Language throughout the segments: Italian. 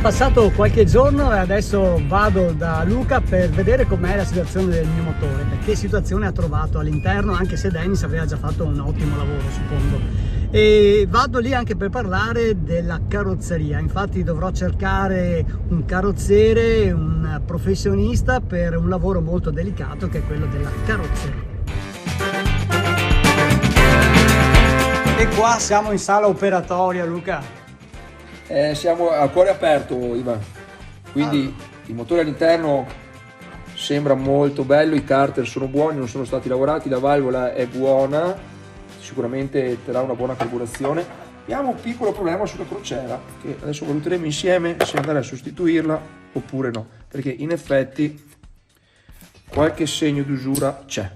passato qualche giorno e adesso vado da Luca per vedere com'è la situazione del mio motore, che situazione ha trovato all'interno, anche se Dennis aveva già fatto un ottimo lavoro, suppongo. E vado lì anche per parlare della carrozzeria. Infatti dovrò cercare un carrozziere, un professionista per un lavoro molto delicato che è quello della carrozzeria. E qua siamo in sala operatoria, Luca. Siamo a cuore aperto, Ivan, quindi il motore all'interno sembra molto bello, i carter sono buoni, non sono stati lavorati, la valvola è buona, sicuramente terrà una buona carburazione. Abbiamo un piccolo problema sulla crociera che adesso valuteremo insieme se andare a sostituirla oppure no, perché in effetti qualche segno di usura c'è.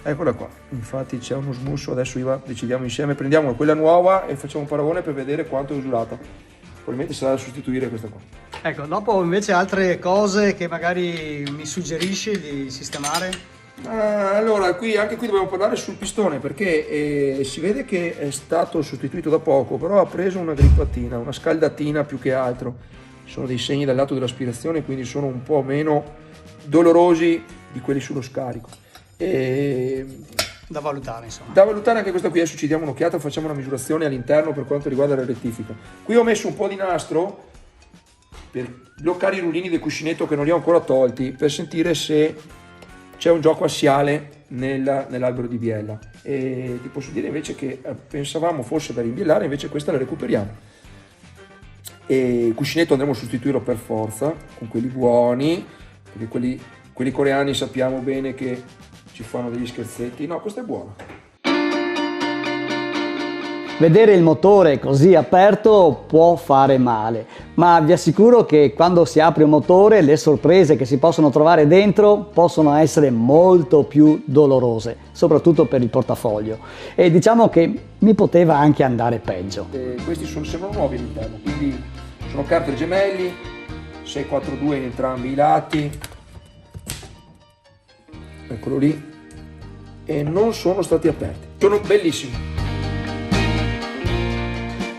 Eccola qua, infatti c'è uno smusso, adesso Ivan decidiamo insieme, prendiamo quella nuova e facciamo un paragone per vedere quanto è usurata. Probabilmente sarà da sostituire questa qua. Ecco, dopo invece altre cose che magari mi suggerisci di sistemare? Allora, anche qui dobbiamo parlare sul pistone, perché si vede che è stato sostituito da poco, però ha preso una grippatina, una scaldatina più che altro. Sono dei segni dal lato dell'aspirazione, quindi sono un po' meno dolorosi di quelli sullo scarico. Da valutare, insomma. Da valutare anche questa qui. Adesso ci diamo un'occhiata, facciamo una misurazione all'interno per quanto riguarda la rettifica. Qui ho messo un po' di nastro per bloccare i rullini del cuscinetto che non li ho ancora tolti, per sentire se c'è un gioco assiale nell'albero di biella. E ti posso dire invece che pensavamo fosse da rimbiellare, invece questa la recuperiamo. E il cuscinetto andremo a sostituirlo per forza con quelli buoni, perché quelli coreani sappiamo bene che ci fanno degli scherzetti. No, questo è buono. Vedere il motore così aperto può fare male, ma vi assicuro che quando si apre un motore le sorprese che si possono trovare dentro possono essere molto più dolorose, soprattutto per il portafoglio. E diciamo che mi poteva anche andare peggio. Questi sembrano nuovi all'interno, quindi sono carter gemelli, 642 in entrambi i lati. Eccolo lì, e non sono stati aperti, sono bellissimi.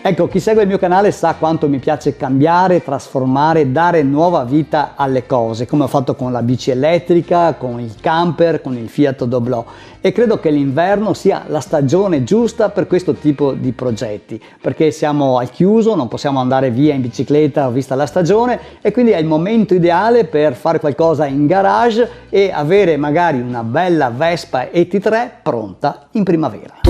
Ecco, chi segue il mio canale sa quanto mi piace cambiare, trasformare, dare nuova vita alle cose, come ho fatto con la bici elettrica, con il camper, con il Fiat Doblò, e credo che l'inverno sia la stagione giusta per questo tipo di progetti, perché siamo al chiuso, non possiamo andare via in bicicletta vista la stagione, e quindi è il momento ideale per fare qualcosa in garage e avere magari una bella Vespa ET3 pronta in primavera.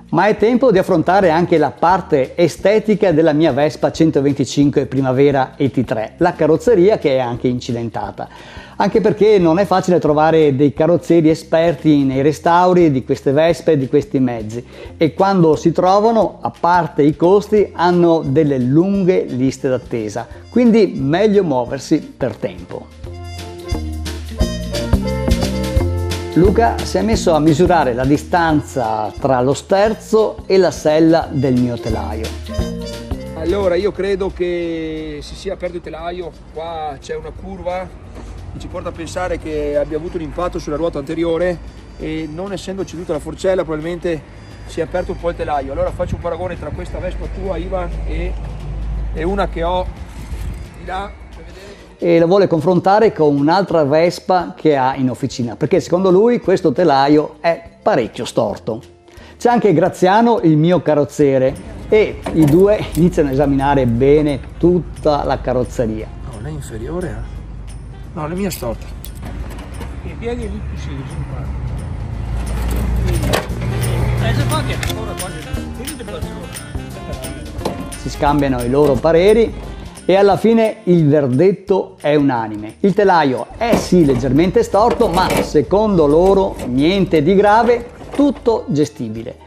Ma è tempo di affrontare anche la parte estetica della mia Vespa 125 Primavera ET3, la carrozzeria che è anche incidentata. Anche perché non è facile trovare dei carrozzieri esperti nei restauri di queste Vespe e di questi mezzi, e quando si trovano, a parte i costi, hanno delle lunghe liste d'attesa, quindi meglio muoversi per tempo. Luca si è messo a misurare la distanza tra lo sterzo e la sella del mio telaio. Allora, io credo che si sia aperto il telaio, qua c'è una curva che ci porta a pensare che abbia avuto un impatto sulla ruota anteriore e, non essendo ceduta la forcella, probabilmente si è aperto un po' il telaio. Allora faccio un paragone tra questa Vespa tua, Ivan, e una che ho di là, e lo vuole confrontare con un'altra Vespa che ha in officina, perché secondo lui questo telaio è parecchio storto. C'è anche Graziano, il mio carrozziere, e i due iniziano a esaminare bene tutta la carrozzeria. No, lei è inferiore, eh? No, la mia è storta. I piedi lì più sì, Si scambiano i loro pareri e alla fine il verdetto è unanime. Il telaio è sì leggermente storto, ma secondo loro niente di grave, tutto gestibile.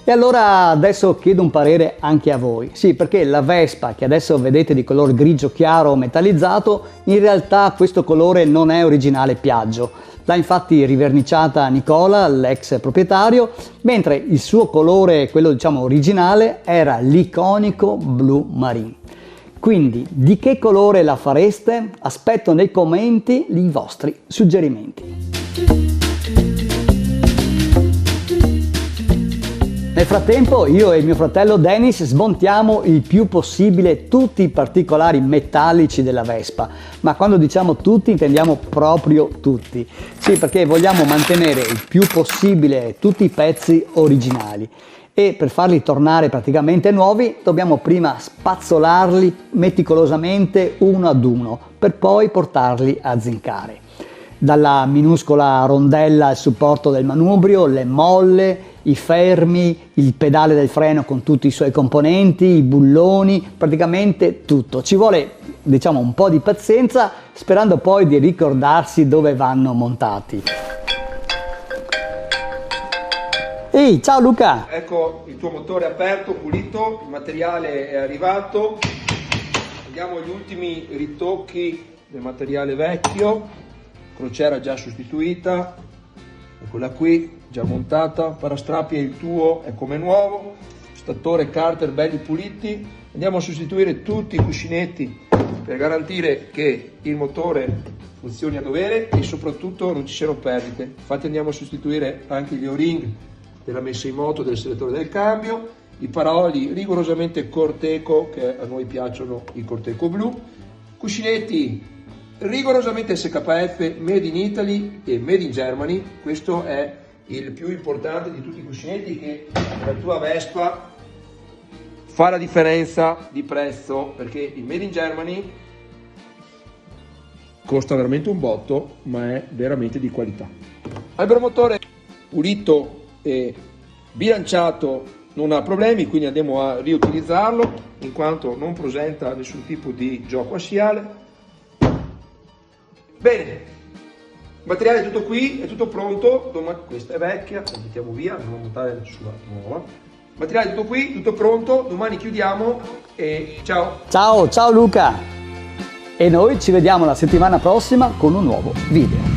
E allora adesso chiedo un parere anche a voi. Sì, perché la Vespa, che adesso vedete di color grigio chiaro metallizzato, in realtà questo colore non è originale Piaggio. L'ha infatti riverniciata Nicola, l'ex proprietario, mentre il suo colore, quello diciamo originale, era l'iconico blu marine. Quindi, di che colore la fareste? Aspetto nei commenti i vostri suggerimenti. Nel frattempo io e mio fratello Dennis smontiamo il più possibile tutti i particolari metallici della Vespa, ma quando diciamo tutti intendiamo proprio tutti. Sì, perché vogliamo mantenere il più possibile tutti i pezzi originali e per farli tornare praticamente nuovi dobbiamo prima spazzolarli meticolosamente uno ad uno per poi portarli a zincare. Dalla minuscola rondella al supporto del manubrio, le molle, i fermi, il pedale del freno con tutti i suoi componenti, i bulloni, praticamente tutto. Ci vuole, diciamo, un po' di pazienza, sperando poi di ricordarsi dove vanno montati. Ehi, ciao Luca! Ecco il tuo motore aperto, pulito, il materiale è arrivato. Vediamo gli ultimi ritocchi del materiale vecchio. Crociera già sostituita, eccola qui, già montata. Parastrappi è il tuo, è come nuovo. Statore carter belli puliti. Andiamo a sostituire tutti i cuscinetti per garantire che il motore funzioni a dovere e soprattutto non ci siano perdite. Infatti andiamo a sostituire anche gli O-ring della messa in moto del selettore del cambio, i paraoli rigorosamente Corteco, che a noi piacciono i Corteco blu, cuscinetti rigorosamente SKF made in Italy e made in Germany. Questo è il più importante di tutti i cuscinetti, che la tua Vespa fa la differenza di prezzo, perché il made in Germany costa veramente un botto, ma è veramente di qualità. Albero motore pulito e bilanciato non ha problemi, quindi andiamo a riutilizzarlo in quanto non presenta nessun tipo di gioco assiale. Bene, il materiale è tutto qui, è tutto pronto. Questa è vecchia, la mettiamo via, andiamo a montare sulla nuova. Il materiale è tutto qui, tutto pronto, domani chiudiamo e ciao! Ciao Luca! E noi ci vediamo la settimana prossima con un nuovo video.